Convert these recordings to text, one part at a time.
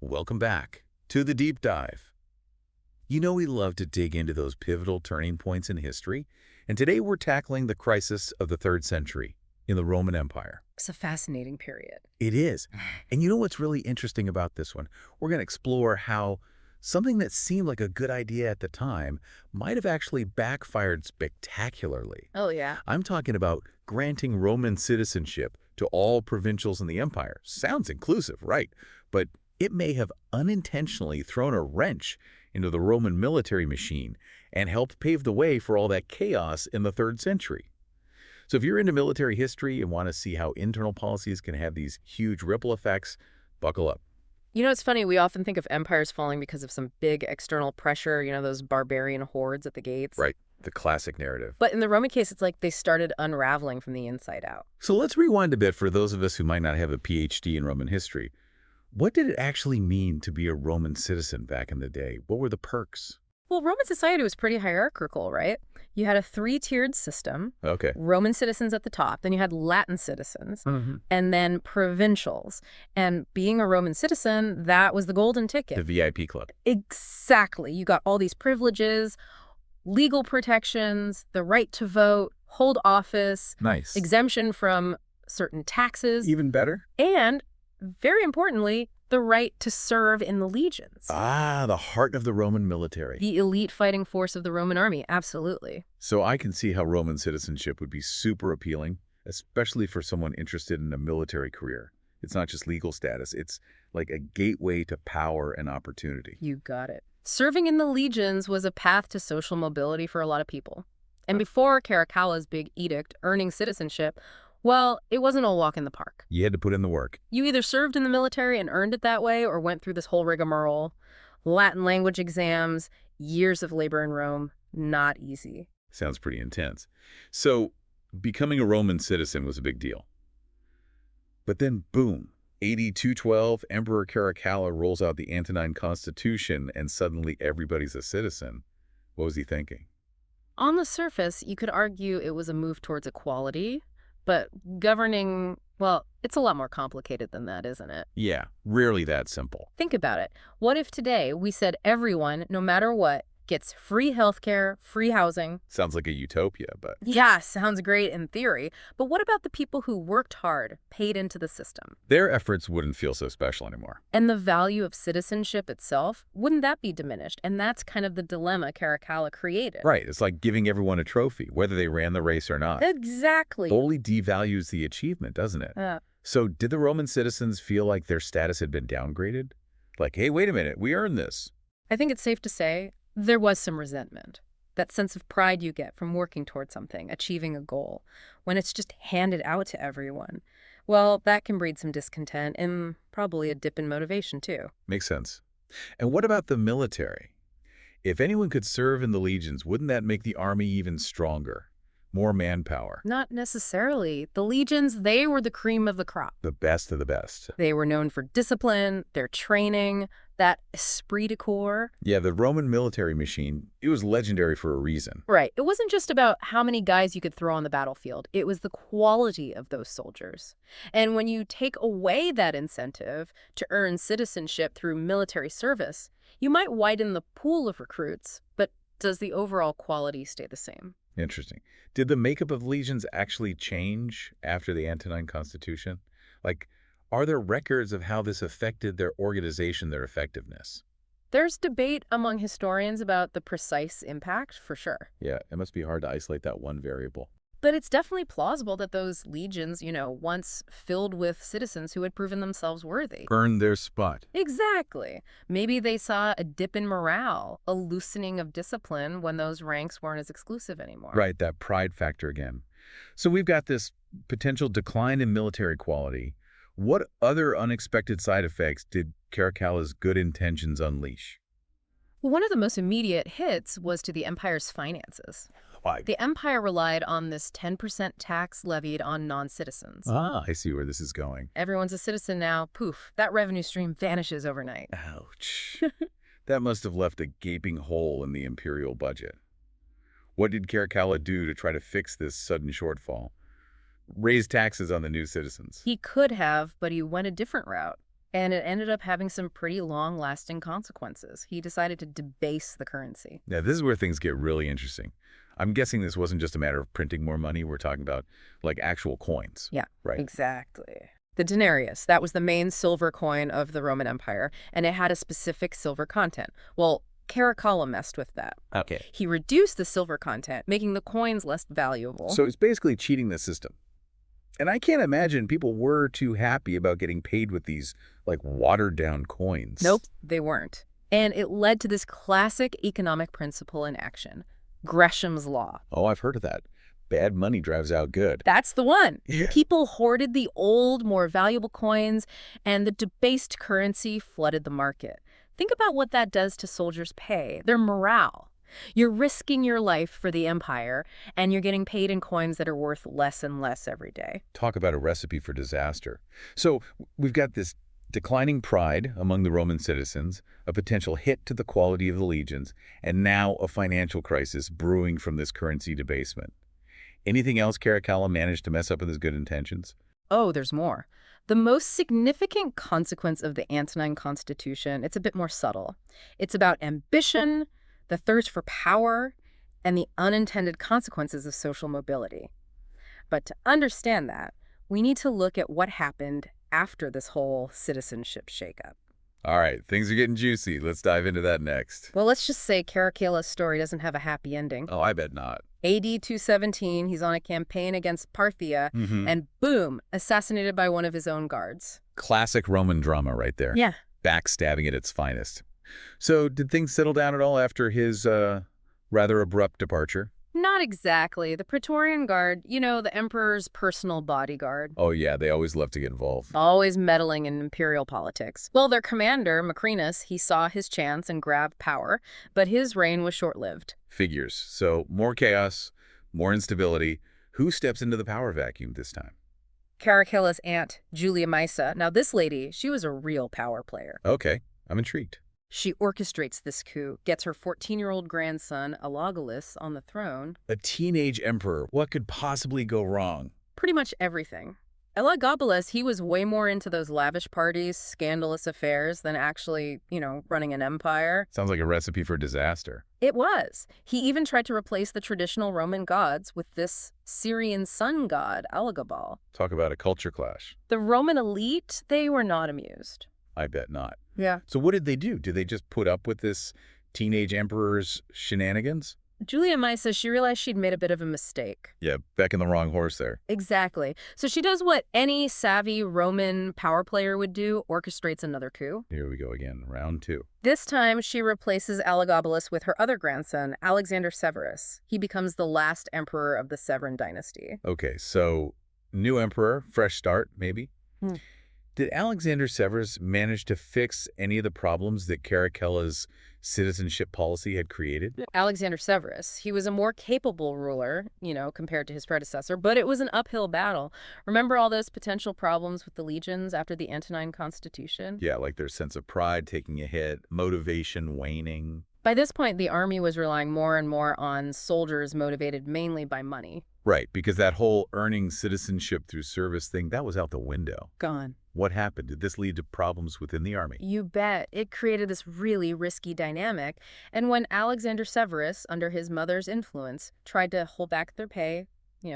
Welcome back to the deep dive. You know we love to dig into those pivotal turning points in history, and today we're tackling the crisis of the 3rd century in the Roman Empire. It's a fascinating period. It is. And you know what's really interesting about this one? We're going to explore how something that seemed like a good idea at the time might have actually backfired spectacularly. Oh, yeah. I'm talking about granting Roman citizenship to all provincials in the empire. Sounds inclusive, right? But it may have unintentionally thrown a wrench into the Roman military machine and helped pave the way for all that chaos in the 3rd century. So if you're into military history and want to see how internal policies can have these huge ripple effects, buckle up. You know, it's funny, we often think of empires falling because of some big external pressure, those barbarian hordes at the gates. Right, the classic narrative. But in the Roman case, it's like they started unraveling from the inside out. So let's rewind a bit for those of us who might not have a PhD in Roman history. What did it actually mean to be a Roman citizen back in the day? What were the perks? Well, Roman society was pretty hierarchical, right? You had a 3-tiered system. Okay. Roman citizens at the top, then you had Latin citizens, and then provincials. And being a Roman citizen, that was the golden ticket. The VIP club. Exactly. You got all these privileges, legal protections, the right to vote, hold office, Nice. exemption from certain taxes, Even better? and, very importantly, the right to serve in the legions. Ah, the heart of the Roman military. The elite fighting force of the Roman army, absolutely. So I can see how Roman citizenship would be super appealing, especially for someone interested in a military career. It's not just legal status, it's like a gateway to power and opportunity. You got it. Serving in the legions was a path to social mobility for a lot of people. And before Caracalla's big edict earning citizenship, well, it wasn't a walk in the park. You had to put in the work. You either served in the military and earned it that way or went through this whole rigmarole. Latin language exams, years of labor in Rome, not easy. Sounds pretty intense. So becoming a Roman citizen was a big deal. But then, boom, AD 212, Emperor Caracalla rolls out the Antonine Constitution and suddenly everybody's a citizen. What was he thinking? On the surface, you could argue it was a move towards equality, but governing, well, it's a lot more complicated than that, isn't it? Yeah, rarely that simple. Think about it. What if today we said everyone, no matter what, gets free healthcare, free housing? Sounds like a utopia, but... Yeah, sounds great in theory. But what about the people who worked hard, paid into the system? their efforts wouldn't feel so special anymore. And the value of citizenship itself, wouldn't that be diminished? And that's kind of the dilemma Caracalla created. Right, it's like giving everyone a trophy, whether they ran the race or not. Exactly. Totally devalues the achievement, doesn't it? So did the Roman citizens feel like their status had been downgraded? Like, hey, wait a minute, we earned this. I think it's safe to say there was some resentment. That sense of pride you get from working toward something, achieving a goal, when it's just handed out to everyone. Well, that can breed some discontent and probably a dip in motivation, too. Makes sense. And what about the military? If anyone could serve in the legions, wouldn't that make the army even stronger? More manpower. Not necessarily. The legions, they were the cream of the crop. The best of the best. They were known for discipline, their training, that esprit de corps. Yeah, the Roman military machine, it was legendary for a reason. Right. It wasn't just about how many guys you could throw on the battlefield. It was the quality of those soldiers. And when you take away that incentive to earn citizenship through military service, you might widen the pool of recruits, but does the overall quality stay the same? Interesting. Did the makeup of legions actually change after the Antonine Constitution? Like, are there records of how this affected their organization, their effectiveness? There's debate among historians about the precise impact, for sure. Yeah, it must be hard to isolate that one variable. But it's definitely plausible that those legions, once filled with citizens who had proven themselves worthy. Earned their spot. Exactly. Maybe they saw a dip in morale, a loosening of discipline when those ranks weren't as exclusive anymore. Right, that pride factor again. So we've got this potential decline in military quality. What other unexpected side effects did Caracalla's good intentions unleash? One of the most immediate hits was to the empire's finances. Why? The empire relied on this 10% tax levied on non-citizens. Ah, I see where this is going. Everyone's a citizen now. Poof, that revenue stream vanishes overnight. Ouch. That must have left a gaping hole in the imperial budget. What did Caracalla do to try to fix this sudden shortfall? Raise taxes on the new citizens. He could have, but he went a different route. And it ended up having some pretty long-lasting consequences. He decided to debase the currency. Now, this is where things get really interesting. I'm guessing this wasn't just a matter of printing more money. We're talking about, like, actual coins, Yeah, right? exactly. The denarius, that was the main silver coin of the Roman Empire, and it had a specific silver content. Well, Caracalla messed with that. Okay. He reduced the silver content, making the coins less valuable. So it's basically cheating the system. And I can't imagine people were too happy about getting paid with these, like, watered-down coins. Nope, they weren't. And it led to this classic economic principle in action, Gresham's Law. Oh, I've heard of that. Bad money drives out good. That's the one. Yeah. People hoarded the old, more valuable coins, and the debased currency flooded the market. Think about what that does to soldiers' pay, their morale. You're risking your life for the empire, and you're getting paid in coins that are worth less and less every day. Talk about a recipe for disaster. So we've got this declining pride among the Roman citizens, a potential hit to the quality of the legions, and now a financial crisis brewing from this currency debasement. Anything else Caracalla managed to mess up with his good intentions? Oh, there's more. The most significant consequence of the Antonine Constitution, it's a bit more subtle. It's about ambition, the thirst for power, and the unintended consequences of social mobility. But to understand that, we need to look at what happened after this whole citizenship shakeup. All right, things are getting juicy. Let's dive into that next. Well, let's just say Caracalla's story doesn't have a happy ending. Oh, I bet not. AD 217, he's on a campaign against Parthia, and boom, assassinated by one of his own guards. Classic Roman drama right there. Yeah. Backstabbing at its finest. So did things settle down at all after his rather abrupt departure? Not exactly. The Praetorian Guard, you know, the emperor's personal bodyguard. Oh, yeah, they always love to get involved. Always meddling in imperial politics. Well, their commander, Macrinus, he saw his chance and grabbed power, but his reign was short-lived. Figures. So more chaos, more instability. Who steps into the power vacuum this time? Caracalla's aunt, Julia Maesa. Now, this lady, she was a real power player. Okay, I'm intrigued. She orchestrates this coup, gets her 14-year-old grandson, Elagabalus, on the throne. A teenage emperor. What could possibly go wrong? Pretty much everything. Elagabalus, he was way more into those lavish parties, scandalous affairs than actually, running an empire. Sounds like a recipe for disaster. It was. He even tried to replace the traditional Roman gods with this Syrian sun god, Elagabal. Talk about a culture clash. The Roman elite, they were not amused. I bet not. Yeah. So what did they do? Did they just put up with this teenage emperor's shenanigans? Julia Maesa, she realized she'd made a bit of a mistake. Yeah, backing the wrong horse there. Exactly. So she does what any savvy Roman power player would do, orchestrates another coup. Here we go again, round two. This time, she replaces Elagabalus with her other grandson, Alexander Severus. He becomes the last emperor of the Severan dynasty. Okay, so new emperor, fresh start, maybe? Did Alexander Severus manage to fix any of the problems that Caracalla's citizenship policy had created? Alexander Severus, he was a more capable ruler, compared to his predecessor, but it was an uphill battle. Remember all those potential problems with the legions after the Antonine Constitution? Yeah, like their sense of pride taking a hit, motivation waning. By this point, the army was relying more and more on soldiers motivated mainly by money. Right, because that whole earning citizenship through service thing, that was out the window. Gone. What happened? Did this lead to problems within the army? You bet. It created this really risky dynamic. And when Alexander Severus, under his mother's influence, tried to hold back their pay,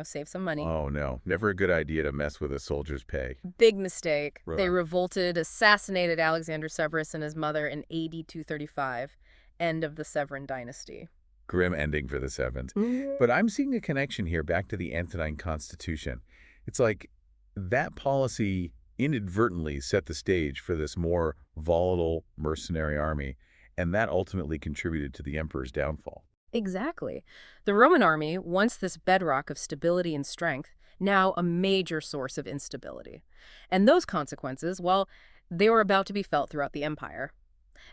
save some money. Oh, no. Never a good idea to mess with a soldier's pay. Big mistake. Right. They revolted, assassinated Alexander Severus and his mother in AD 235. End of the Severan dynasty. Grim ending for the Sevens. But I'm seeing a connection here back to the Antonine Constitution. It's like that policy inadvertently set the stage for this more volatile mercenary army, and that ultimately contributed to the emperor's downfall. Exactly. The Roman army, once this bedrock of stability and strength, now a major source of instability. And those consequences, well, they were about to be felt throughout the empire.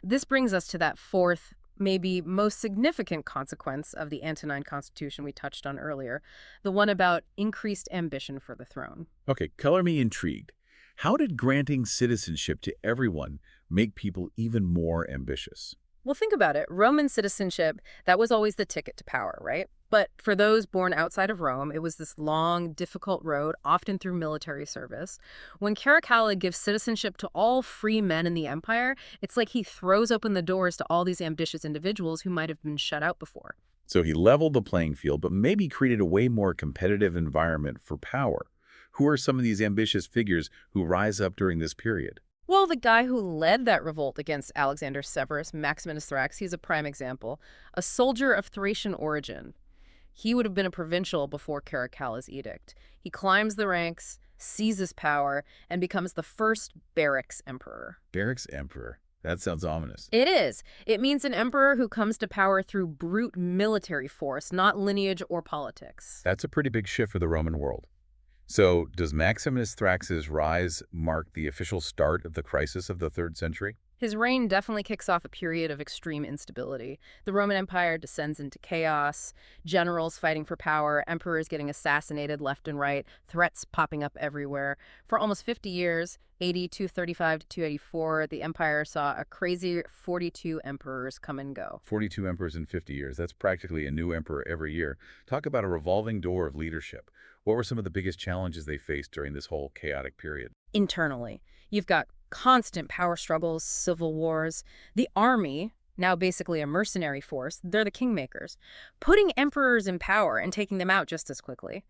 This brings us to that fourth, maybe most significant consequence of the Antonine Constitution we touched on earlier, the one about increased ambition for the throne. Okay, color me intrigued. How did granting citizenship to everyone make people even more ambitious? Well, think about it. Roman citizenship, that was always the ticket to power, right? But for those born outside of Rome, it was this long, difficult road, often through military service. When Caracalla gives citizenship to all free men in the empire, it's like he throws open the doors to all these ambitious individuals who might have been shut out before. So he leveled the playing field, but maybe created a way more competitive environment for power. Who are some of these ambitious figures who rise up during this period? Well, the guy who led that revolt against Alexander Severus, Maximinus Thrax, he's a prime example. A soldier of Thracian origin. He would have been a provincial before Caracalla's edict. He climbs the ranks, seizes power, and becomes the first Barracks Emperor. Barracks Emperor. That sounds ominous. It is. It means an emperor who comes to power through brute military force, not lineage or politics. That's a pretty big shift for the Roman world. So, does Maximinus Thrax's rise mark the official start of the crisis of the 3rd century? His reign definitely kicks off a period of extreme instability. The Roman Empire descends into chaos, generals fighting for power, emperors getting assassinated left and right, threats popping up everywhere. For almost 50 years, AD 235 to 284, the empire saw a crazy 42 emperors come and go. 42 emperors in 50 years. That's practically a new emperor every year. Talk about a revolving door of leadership. What were some of the biggest challenges they faced during this whole chaotic period? Internally, you've got constant power struggles, civil wars. The army, now basically a mercenary force, they're the kingmakers, putting emperors in power and taking them out just as quickly.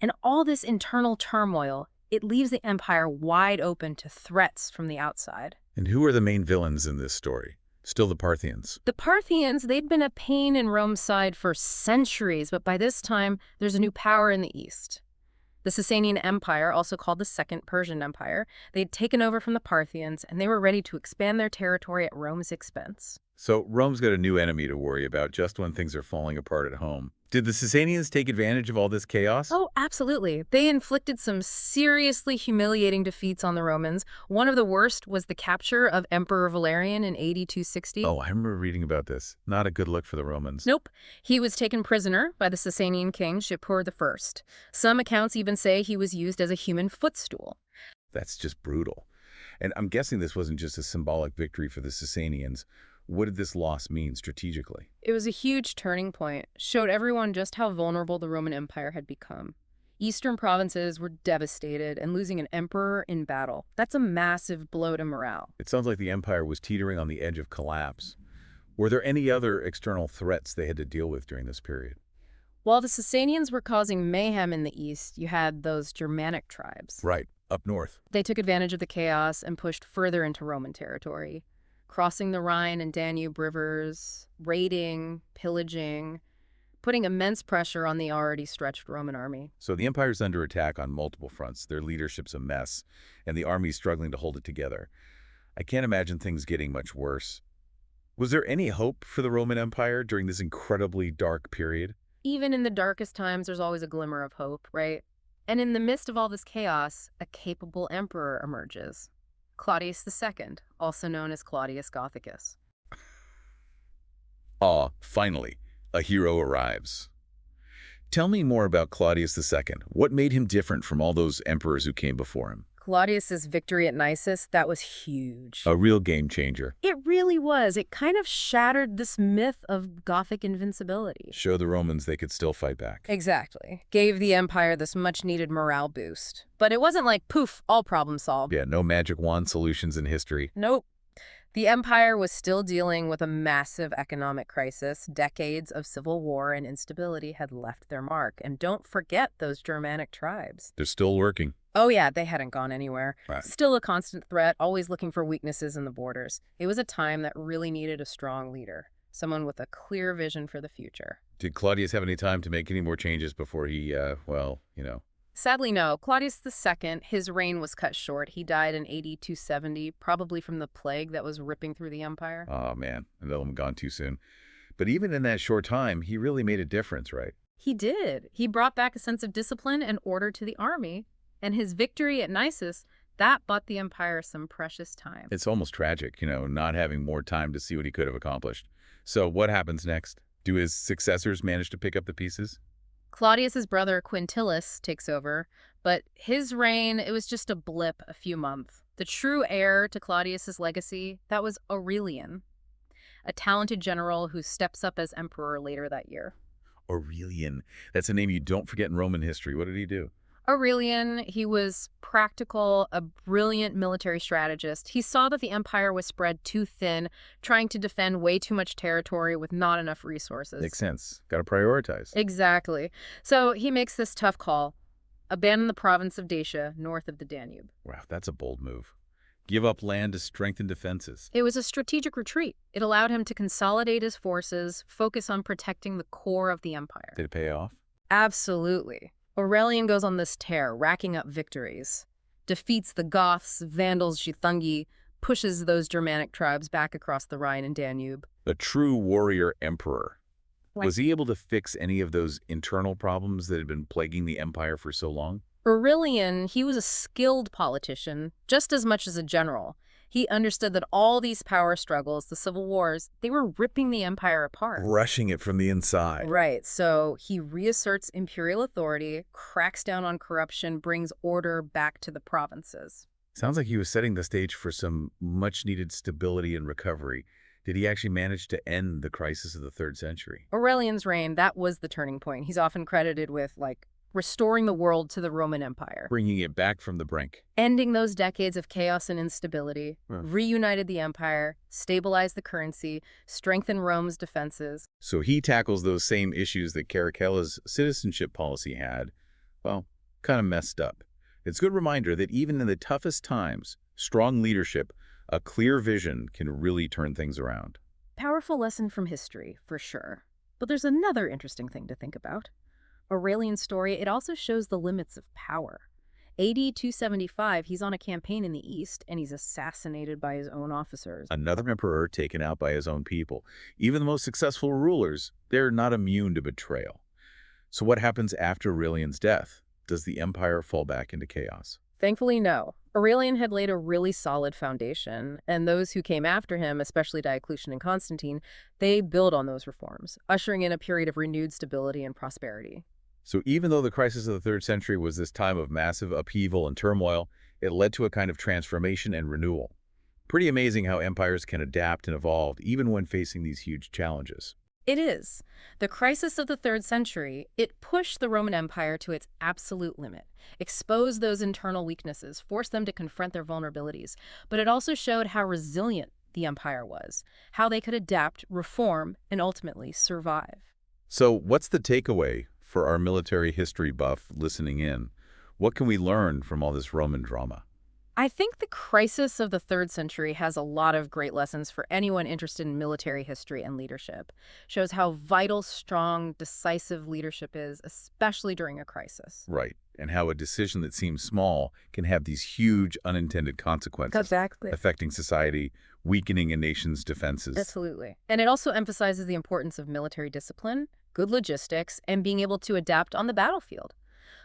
And all this internal turmoil, it leaves the empire wide open to threats from the outside. And who are the main villains in this story? Still the Parthians. The Parthians, they'd been a pain in Rome's side for centuries, but by this time, there's a new power in the east. The Sassanian Empire, also called the Second Persian Empire, they'd taken over from the Parthians, and they were ready to expand their territory at Rome's expense. So Rome's got a new enemy to worry about just when things are falling apart at home. Did the Sassanians take advantage of all this chaos? Oh, absolutely. They inflicted some seriously humiliating defeats on the Romans. One of the worst was the capture of Emperor Valerian in AD 260. Oh, I remember reading about this. Not a good look for the Romans. Nope. He was taken prisoner by the Sassanian king, Shapur I. Some accounts even say he was used as a human footstool. That's just brutal. And I'm guessing this wasn't just a symbolic victory for the Sassanians. What did this loss mean strategically? It was a huge turning point, showed everyone just how vulnerable the Roman Empire had become. Eastern provinces were devastated, and losing an emperor in battle, that's a massive blow to morale. It sounds like the empire was teetering on the edge of collapse. Were there any other external threats they had to deal with during this period? While the Sassanians were causing mayhem in the east, you had those Germanic tribes. Right, up north. They took advantage of the chaos and pushed further into Roman territory, crossing the Rhine and Danube rivers, raiding, pillaging, putting immense pressure on the already stretched Roman army. So the empire's under attack on multiple fronts. Their leadership's a mess, and the army's struggling to hold it together. I can't imagine things getting much worse. Was there any hope for the Roman Empire during this incredibly dark period? Even in the darkest times, there's always a glimmer of hope, right? And in the midst of all this chaos, a capable emperor emerges. Claudius II, also known as Claudius Gothicus. Ah, finally, a hero arrives. Tell me more about Claudius II. What made him different from all those emperors who came before him? Claudius's victory at Nisus, that was huge. A real game changer. It really was. It kind of shattered this myth of Gothic invincibility. Show the Romans they could still fight back. Exactly. Gave the empire this much-needed morale boost. But it wasn't like, poof, all problems solved. Yeah, no magic wand solutions in history. Nope. The empire was still dealing with a massive economic crisis. Decades of civil war and instability had left their mark. And don't forget those Germanic tribes. They're still working. Oh yeah, they hadn't gone anywhere. Right. Still a constant threat, always looking for weaknesses in the borders. It was a time that really needed a strong leader, someone with a clear vision for the future. Did Claudius have any time to make any more changes before he, Sadly, no. Claudius II, his reign was cut short. He died in AD 270, probably from the plague that was ripping through the empire. Oh, man, I'm gone too soon. But even in that short time, he really made a difference, right? He did. He brought back a sense of discipline and order to the army. And his victory at Nisus, that bought the empire some precious time. It's almost tragic, not having more time to see what he could have accomplished. So what happens next? Do his successors manage to pick up the pieces? Claudius's brother Quintillus takes over, but his reign, it was just a blip, a few months. The true heir to Claudius's legacy, that was Aurelian, a talented general who steps up as emperor later that year. Aurelian. That's a name you don't forget in Roman history. What did he do? Aurelian, he was practical, a brilliant military strategist. He saw that the empire was spread too thin, trying to defend way too much territory with not enough Makes resources. sense. Got to prioritize. Exactly. So he makes this tough call: abandon the province of Dacia, north of the Danube. Wow, that's a bold move. Give up land to strengthen defenses. It was a strategic retreat. It allowed him to consolidate his forces, focus on protecting the core of the empire. Did it pay off? Absolutely. Aurelian goes on this tear, racking up victories. Defeats the Goths, Vandals, Chithungi, pushes those Germanic tribes back across the Rhine and Danube. A true warrior emperor. Right. Was he able to fix any of those internal problems that had been plaguing the empire for so long? Aurelian, he was a skilled politician, just as much as a general. He understood that all these power struggles, the civil wars, they were ripping the empire apart. Rushing it from the inside. Right, so he reasserts imperial authority, cracks down on corruption, brings order back to the provinces. Sounds like he was setting the stage for some much-needed stability and recovery. Did he actually manage to end the crisis of the 3rd century? Aurelian's reign, that was the turning point. He's often credited with, restoring the world to the Roman Empire. Bringing it back from the brink. Ending those decades of chaos and instability, Huh. reunited the empire, stabilized the currency, strengthened Rome's defenses. So he tackles those same issues that Caracalla's citizenship policy had, well, kind of messed up. It's a good reminder that even in the toughest times, strong leadership, a clear vision can really turn things around. Powerful lesson from history, for sure. But there's another interesting thing to think about. Aurelian's story, it also shows the limits of power. AD 275, he's on a campaign in the east, and he's assassinated by his own officers. Another emperor taken out by his own people. Even the most successful rulers, they're not immune to betrayal. So what happens after Aurelian's death? Does the empire fall back into chaos? Thankfully, no. Aurelian had laid a really solid foundation, and those who came after him, especially Diocletian and Constantine, they built on those reforms, ushering in a period of renewed stability and prosperity. So even though the crisis of the 3rd century was this time of massive upheaval and turmoil, it led to a kind of transformation and renewal. Pretty amazing how empires can adapt and evolve even when facing these huge challenges. It is. The crisis of the 3rd century, it pushed the Roman Empire to its absolute limit, exposed those internal weaknesses, forced them to confront their vulnerabilities, but it also showed how resilient the empire was, how they could adapt, reform, and ultimately survive. So what's the takeaway for our military history buff listening in? What can we learn from all this Roman drama? I think the crisis of the 3rd century has a lot of great lessons for anyone interested in military history and leadership. Shows how vital, strong, decisive leadership is, especially during a crisis. Right, and how a decision that seems small can have these huge unintended consequences. Exactly. Affecting society, weakening a nation's defenses. Absolutely. And it also emphasizes the importance of military discipline, good logistics, and being able to adapt on the battlefield.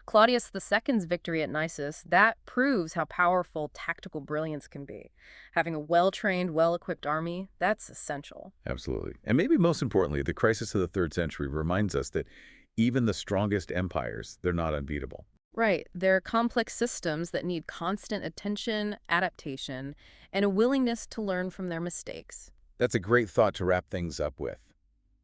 Claudius II's victory at Nisus, that proves how powerful tactical brilliance can be. Having a well-trained, well-equipped army, that's essential. Absolutely. And maybe most importantly, the crisis of the 3rd century reminds us that even the strongest empires, they're not unbeatable. Right. They're complex systems that need constant attention, adaptation, and a willingness to learn from their mistakes. That's a great thought to wrap things up with.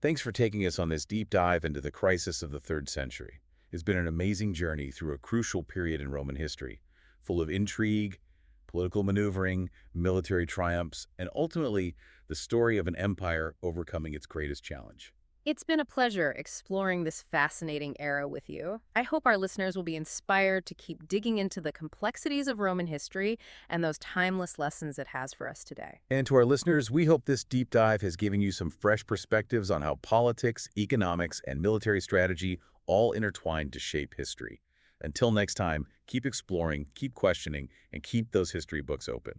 Thanks for taking us on this deep dive into the crisis of the 3rd century. It's been an amazing journey through a crucial period in Roman history, full of intrigue, political maneuvering, military triumphs, and ultimately the story of an empire overcoming its greatest challenge. It's been a pleasure exploring this fascinating era with you. I hope our listeners will be inspired to keep digging into the complexities of Roman history and those timeless lessons it has for us today. And to our listeners, we hope this deep dive has given you some fresh perspectives on how politics, economics, and military strategy all intertwined to shape history. Until next time, keep exploring, keep questioning, and keep those history books open.